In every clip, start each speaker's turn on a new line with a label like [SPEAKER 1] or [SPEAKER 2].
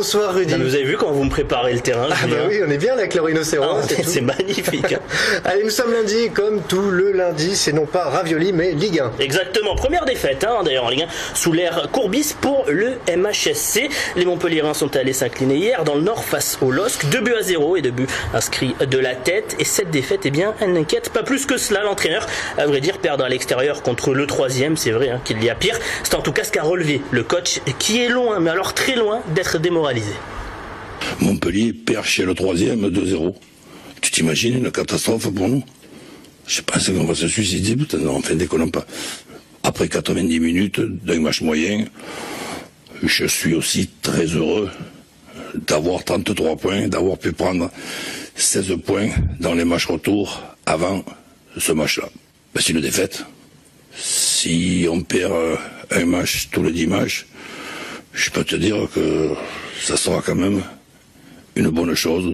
[SPEAKER 1] Bonsoir Rudy.
[SPEAKER 2] Vous avez vu quand vous me préparez le terrain?
[SPEAKER 1] Ah bah oui, on est bien avec le rhinocéros.
[SPEAKER 2] C'est magnifique.
[SPEAKER 1] Allez, nous sommes lundi, comme tout le lundi, c'est non pas ravioli, mais Ligue 1.
[SPEAKER 2] Exactement, première défaite d'ailleurs en Ligue 1 sous l'ère Courbis pour le MHSC. Les Montpelliérains sont allés s'incliner hier dans le Nord face au LOSC, 2-0 et 2 buts inscrits de la tête. Et cette défaite, eh bien, elle n'inquiète pas plus que cela. L'entraîneur, à vrai dire, perdre à l'extérieur contre le 3e, c'est vrai qu'il y a pire. C'est en tout cas ce qu'a relevé le coach, qui est loin, mais alors très loin d'être démoralisé.
[SPEAKER 3] Montpellier perd chez le 3e 2-0. Tu t'imagines une catastrophe pour nous? Je pense qu'on va se suicider, putain, non, enfin déconnons pas. Après 90 minutes d'un match moyen, je suis aussi très heureux d'avoir 33 points, d'avoir pu prendre 16 points dans les matchs retour avant ce match-là. Ben, c'est une défaite. Si on perd un match tous les dimanches, je peux te dire que ça sera quand même une bonne chose.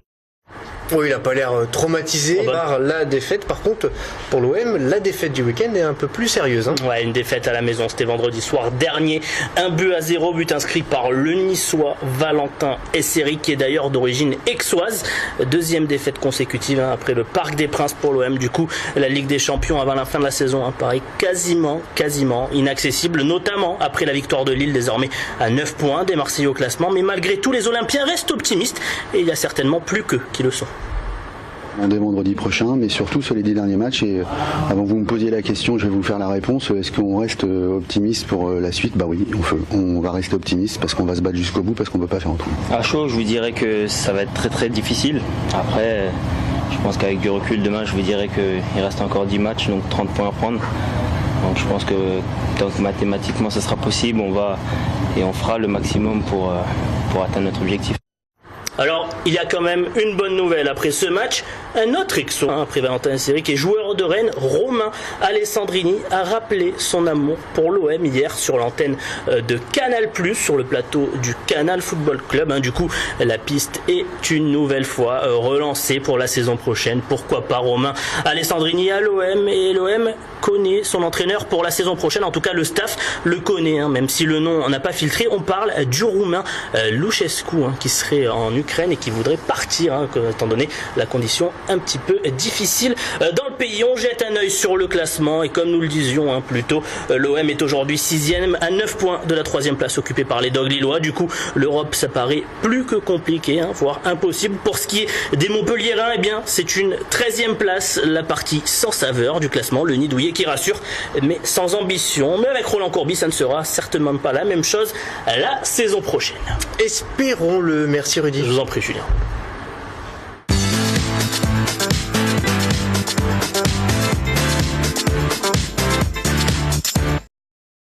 [SPEAKER 1] Oui, il n'a pas l'air traumatisé par la défaite. Par contre, pour l'OM, la défaite du week-end est un peu plus sérieuse.
[SPEAKER 2] Ouais, une défaite à la maison, c'était vendredi soir dernier. 1-0, but inscrit par le Niçois Valentin Esseri, qui est d'ailleurs d'origine aixoise. Deuxième défaite consécutive après le Parc des Princes pour l'OM. Du coup, la Ligue des Champions avant la fin de la saison paraît quasiment inaccessible, notamment après la victoire de Lille, désormais à 9 points des Marseillais au classement. Mais malgré tout, les Olympiens restent optimistes et il y a certainement plus qu'eux qui le sont.
[SPEAKER 4] Dès vendredi prochain, mais surtout sur les 10 derniers matchs. Et avant que vous me posiez la question, je vais vous faire la réponse. Est-ce qu'on reste optimiste pour la suite? Bah oui, on va rester optimiste parce qu'on va se battre jusqu'au bout, parce qu'on ne peut pas faire autrement.
[SPEAKER 5] À chaud, je vous dirais que ça va être très très difficile. Après, je pense qu'avec du recul demain, je vous dirais qu'il reste encore 10 matchs, donc 30 points à prendre. Donc je pense que tant que mathématiquement ça sera possible, on fera le maximum pour atteindre notre objectif.
[SPEAKER 2] Alors, il y a quand même une bonne nouvelle après ce match. Un autre exo, après Valentin Esseri, qui est joueur de Rennes, Romain Alessandrini, a rappelé son amour pour l'OM hier sur l'antenne de Canal+, sur le plateau du Canal Football Club. Du coup, la piste est une nouvelle fois relancée pour la saison prochaine. Pourquoi pas Romain Alessandrini à l'OM? Et l'OM connaît son entraîneur pour la saison prochaine. En tout cas, le staff le connaît, même si le nom n'a pas filtré. On parle du Roumain Luchescu, qui serait en Ukraine et qui voudrait partir, étant donné la condition un petit peu difficile dans le pays. On jette un œil sur le classement et comme nous le disions plus tôt, l'OM est aujourd'hui 6e à 9 points de la 3e place occupée par les Dogs lillois. Du coup, l'Europe, ça paraît plus que compliqué, voire impossible. Pour ce qui est des Montpelliérains, c'est une 13e place, la partie sans saveur du classement, le nid douillet qui rassure, mais sans ambition. Mais avec Roland Courbis, ça ne sera certainement pas la même chose la saison prochaine.
[SPEAKER 1] Espérons-le. Merci Rudy.
[SPEAKER 2] Je vous en prie, Julien.